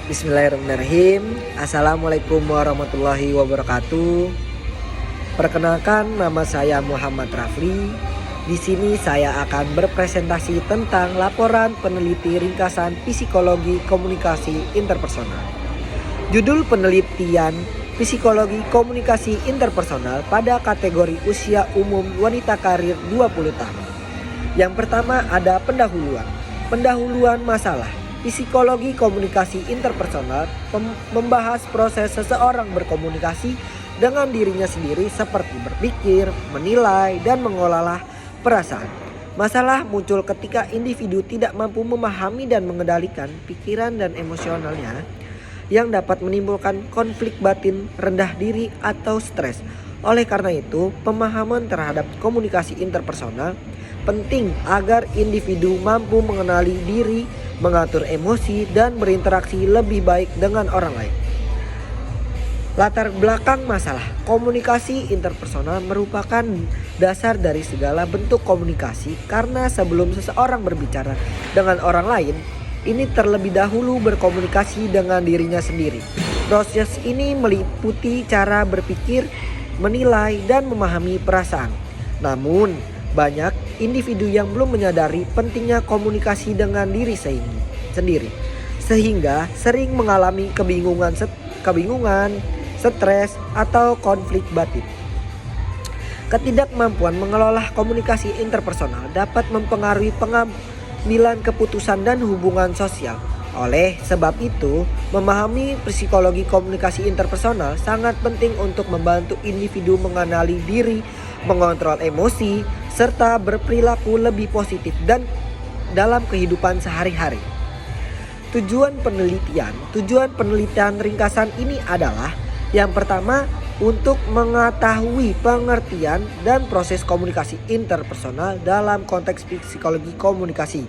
Bismillahirrahmanirrahim. Assalamualaikum warahmatullahi wabarakatuh. Perkenalkan, nama saya Muhammad Rafli. Di sini saya akan berpresentasi tentang laporan peneliti ringkasan psikologi komunikasi interpersonal. Judul penelitian psikologi komunikasi interpersonal pada kategori usia umum wanita karir 20 tahun. Yang pertama ada pendahuluan. Pendahuluan masalah. Psikologi komunikasi interpersonal membahas proses seseorang berkomunikasi dengan dirinya sendiri seperti berpikir, menilai, dan mengolah perasaan. Masalah muncul ketika individu tidak mampu memahami dan mengendalikan pikiran dan emosionalnya yang dapat menimbulkan konflik batin, rendah diri, atau stres. Oleh karena itu, pemahaman terhadap komunikasi interpersonal penting agar individu mampu mengenali diri, mengatur emosi, dan berinteraksi lebih baik dengan orang lain. Latar belakang masalah komunikasi interpersonal merupakan dasar dari segala bentuk komunikasi karena sebelum seseorang berbicara dengan orang lain, ini terlebih dahulu berkomunikasi dengan dirinya sendiri. Proses ini meliputi cara berpikir, menilai, dan memahami perasaan. Namun, banyak individu yang belum menyadari pentingnya komunikasi dengan diri sendiri, sehingga sering mengalami kebingungan, stres, atau konflik batin. Ketidakmampuan mengelola komunikasi interpersonal dapat mempengaruhi pengambilan keputusan dan hubungan sosial. Oleh sebab itu, memahami psikologi komunikasi interpersonal sangat penting untuk membantu individu mengenali diri, mengontrol emosi, serta berperilaku lebih positif dan dalam kehidupan sehari-hari. Tujuan penelitian ringkasan ini adalah yang pertama, untuk mengetahui pengertian dan proses komunikasi interpersonal dalam konteks psikologi komunikasi.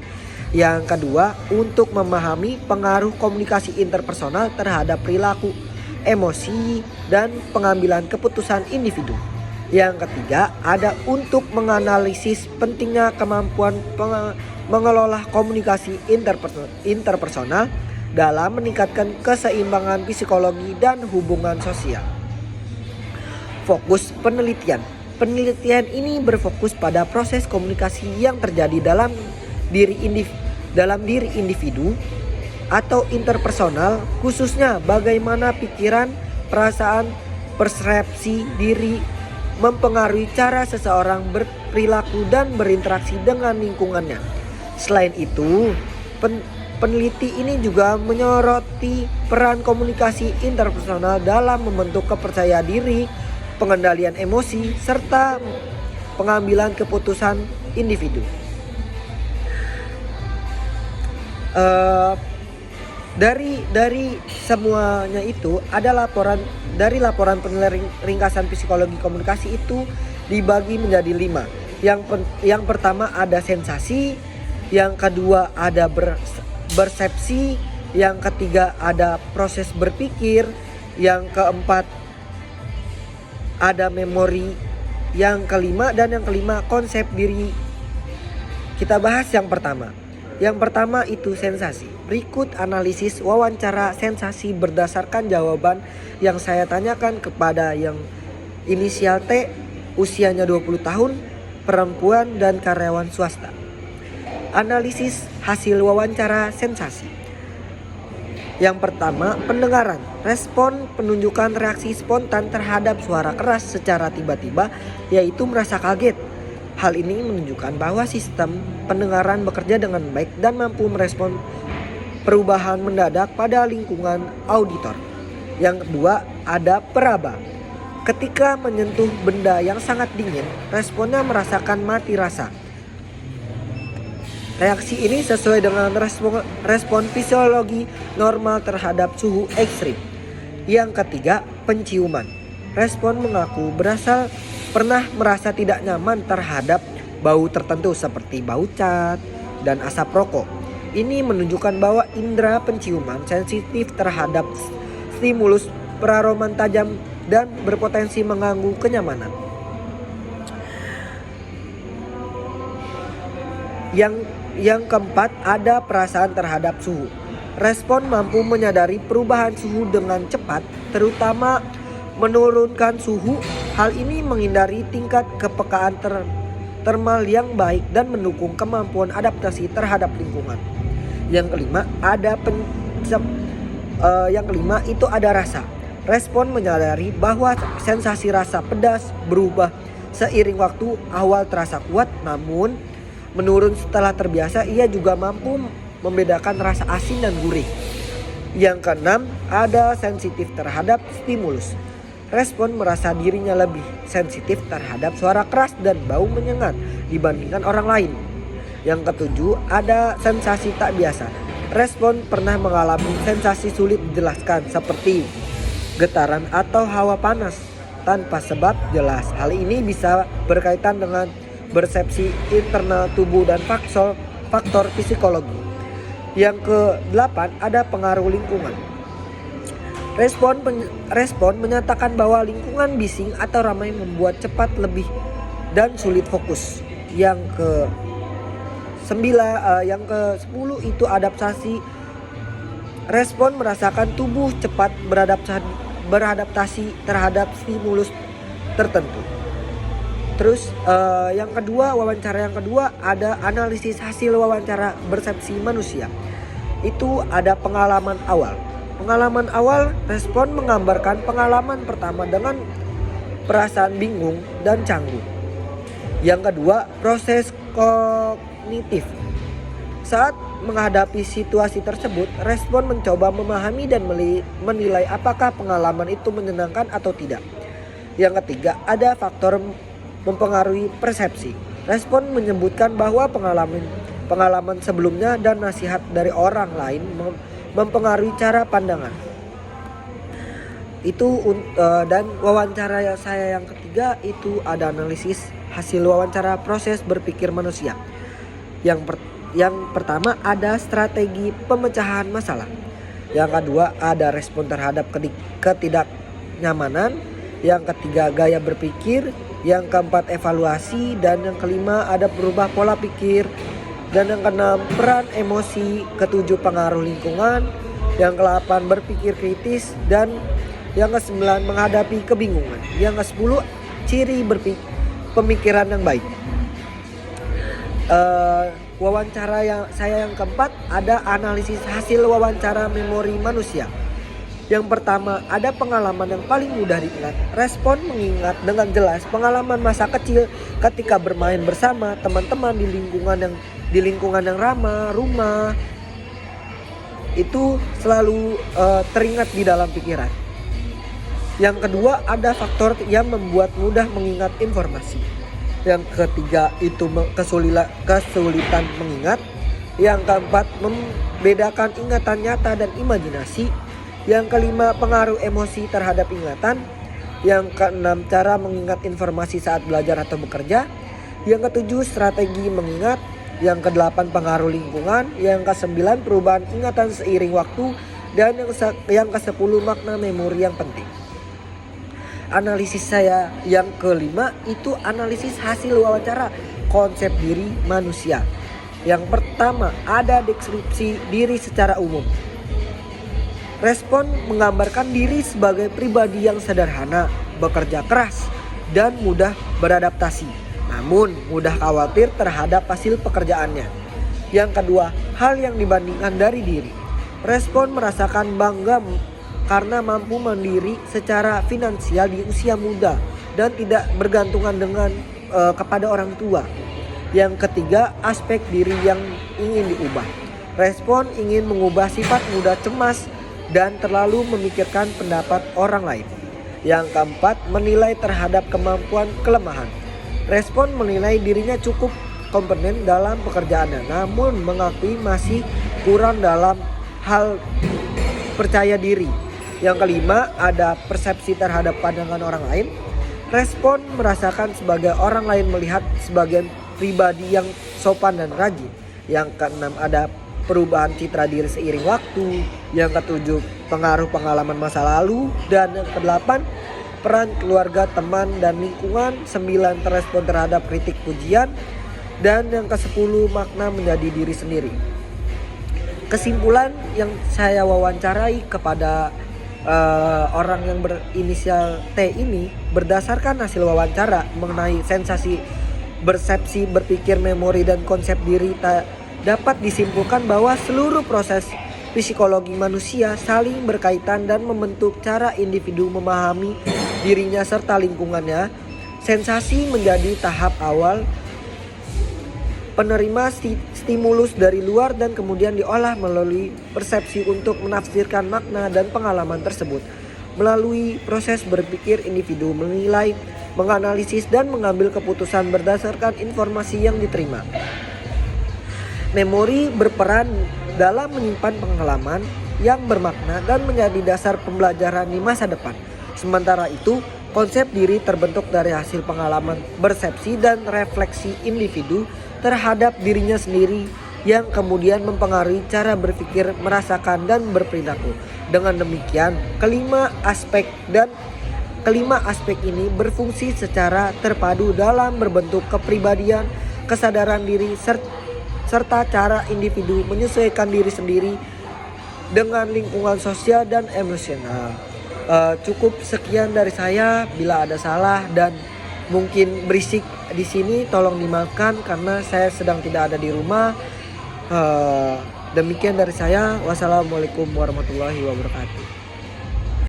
Yang kedua, untuk memahami pengaruh komunikasi interpersonal terhadap perilaku, emosi, dan pengambilan keputusan individu. Yang ketiga, ada untuk menganalisis pentingnya kemampuan mengelola komunikasi interpersonal dalam meningkatkan keseimbangan psikologi dan hubungan sosial. Fokus penelitian. Penelitian ini berfokus pada proses komunikasi yang terjadi dalam diri individu atau interpersonal, khususnya bagaimana pikiran, perasaan, persepsi diri mempengaruhi cara seseorang berperilaku dan berinteraksi dengan lingkungannya. Selain itu, peneliti ini juga menyoroti peran komunikasi interpersonal dalam membentuk kepercayaan diri, pengendalian emosi, serta pengambilan keputusan individu. Dari semuanya itu ada laporan penelitian ringkasan psikologi komunikasi itu dibagi menjadi 5. Yang pertama ada sensasi, yang kedua ada persepsi, yang ketiga ada proses berpikir, yang keempat ada memori, yang kelima konsep diri. Kita bahas yang pertama. Yang pertama itu sensasi. Berikut analisis wawancara sensasi berdasarkan jawaban yang saya tanyakan kepada yang inisial T, usianya 20 tahun, perempuan dan karyawan swasta. Analisis hasil wawancara sensasi. Yang pertama, pendengaran. Respon penunjukan reaksi spontan terhadap suara keras secara tiba-tiba, yaitu merasa kaget. Hal ini menunjukkan bahwa sistem pendengaran bekerja dengan baik dan mampu merespon perubahan mendadak pada lingkungan auditor. Yang kedua, ada peraba. Ketika menyentuh benda yang sangat dingin, responnya merasakan mati rasa. Reaksi ini sesuai dengan respon fisiologi normal terhadap suhu ekstrim. Yang ketiga, penciuman. Respon mengaku pernah merasa tidak nyaman terhadap bau tertentu seperti bau cat dan asap rokok. Ini menunjukkan bahwa indera penciuman sensitif terhadap stimulus peraroman tajam dan berpotensi mengganggu kenyamanan. Yang keempat ada perasaan terhadap suhu. Respon mampu menyadari perubahan suhu dengan cepat, terutama menurunkan suhu. Hal ini menghindari tingkat kepekaan termal yang baik dan mendukung kemampuan adaptasi terhadap lingkungan. Yang kelima itu ada rasa. Respon menyadari bahwa sensasi rasa pedas berubah seiring waktu. Awal terasa kuat, namun menurun setelah terbiasa. Ia juga mampu membedakan rasa asin dan gurih. Yang keenam, ada sensitif terhadap stimulus. Respon merasa dirinya lebih sensitif terhadap suara keras dan bau menyengat dibandingkan orang lain. Yang ketujuh, ada sensasi tak biasa. Respon pernah mengalami sensasi sulit dijelaskan seperti getaran atau hawa panas tanpa sebab jelas. Hal ini bisa berkaitan dengan persepsi internal tubuh dan faktor psikologi. Yang ke-8, ada pengaruh lingkungan. Respon menyatakan bahwa lingkungan bising atau ramai membuat cepat lebih dan sulit fokus. Yang ke-10 itu adaptasi. Respon merasakan tubuh cepat beradaptasi terhadap stimulus tertentu. Terus wawancara yang kedua ada analisis hasil wawancara persepsi manusia. Itu ada pengalaman awal. Pengalaman awal, respon menggambarkan pengalaman pertama dengan perasaan bingung dan canggung. Yang kedua, proses kognitif. Saat menghadapi situasi tersebut, respon mencoba memahami dan menilai apakah pengalaman itu menyenangkan atau tidak. Yang ketiga, ada faktor mempengaruhi persepsi. Respon menyebutkan bahwa pengalaman sebelumnya dan nasihat dari orang lain mempengaruhi cara pandangan. Dan wawancara saya yang ketiga itu ada analisis hasil wawancara proses berpikir manusia. Yang pertama ada strategi pemecahan masalah. Yang kedua ada respon terhadap ketidaknyamanan. Yang ketiga gaya berpikir. Yang keempat evaluasi. Dan yang kelima ada berubah pola pikir. Dan yang keenam peran emosi. Ketujuh pengaruh lingkungan. Yang ke-8 berpikir kritis. Dan yang ke-9 menghadapi kebingungan. Yang ke-10 ciri pemikiran yang baik. Wawancara saya yang keempat ada analisis hasil wawancara memori manusia. Yang pertama, ada pengalaman yang paling mudah diingat. Respon mengingat dengan jelas pengalaman masa kecil ketika bermain bersama teman-teman di lingkungan yang ramah, rumah. Itu selalu teringat di dalam pikiran. Yang kedua, ada faktor yang membuat mudah mengingat informasi. Yang ketiga itu kesulitan mengingat. Yang keempat, membedakan ingatan nyata dan imajinasi. Yang kelima, pengaruh emosi terhadap ingatan. Yang keenam, cara mengingat informasi saat belajar atau bekerja. Yang ketujuh, strategi mengingat. Yang kedelapan, pengaruh lingkungan. Yang ke-9, perubahan ingatan seiring waktu. Dan yang ke-10, makna memori yang penting. Analisis saya yang kelima itu analisis hasil wawancara konsep diri manusia. Yang pertama, ada deskripsi diri secara umum. Respon menggambarkan diri sebagai pribadi yang sederhana, bekerja keras, dan mudah beradaptasi, namun mudah khawatir terhadap hasil pekerjaannya. Yang kedua, hal yang dibandingkan dari diri. Respon merasakan bangga karena mampu mandiri secara finansial di usia muda dan tidak bergantungan kepada orang tua. Yang ketiga, aspek diri yang ingin diubah. Respon ingin mengubah sifat mudah cemas dan terlalu memikirkan pendapat orang lain. Yang keempat, menilai terhadap kemampuan kelemahan. Respon menilai dirinya cukup kompeten dalam pekerjaannya, namun mengakui masih kurang dalam hal percaya diri. Yang kelima, ada persepsi terhadap pandangan orang lain. Respon merasakan sebagai orang lain melihat sebagai pribadi yang sopan dan rajin. Yang keenam, ada perubahan citra diri seiring waktu. Yang ketujuh, pengaruh pengalaman masa lalu. Dan yang kedelapan, peran keluarga, teman, dan lingkungan. 9, terespon terhadap kritik pujian. Dan yang ke-10, makna menjadi diri sendiri. Kesimpulan yang saya wawancarai kepada orang yang berinisial T ini berdasarkan hasil wawancara mengenai sensasi, persepsi, berpikir, memori, dan konsep diri, dapat disimpulkan bahwa seluruh proses psikologi manusia saling berkaitan dan membentuk cara individu memahami dirinya serta lingkungannya. Sensasi menjadi tahap awal penerima stimulus dari luar dan kemudian diolah melalui persepsi untuk menafsirkan makna dan pengalaman tersebut. Melalui proses berpikir, individu menilai, menganalisis, dan mengambil keputusan berdasarkan informasi yang diterima. Memori berperan dalam menyimpan pengalaman yang bermakna dan menjadi dasar pembelajaran di masa depan. Sementara itu, konsep diri terbentuk dari hasil pengalaman, persepsi, dan refleksi individu terhadap dirinya sendiri yang kemudian mempengaruhi cara berpikir, merasakan, dan berperilaku. Dengan demikian, kelima aspek ini berfungsi secara terpadu dalam berbentuk kepribadian, kesadaran diri, serta cara individu menyesuaikan diri sendiri dengan lingkungan sosial dan emosional. Cukup sekian dari saya. Bila ada salah dan mungkin berisik di sini, tolong dimaafkan karena saya sedang tidak ada di rumah. Demikian dari saya. Wassalamualaikum warahmatullahi wabarakatuh.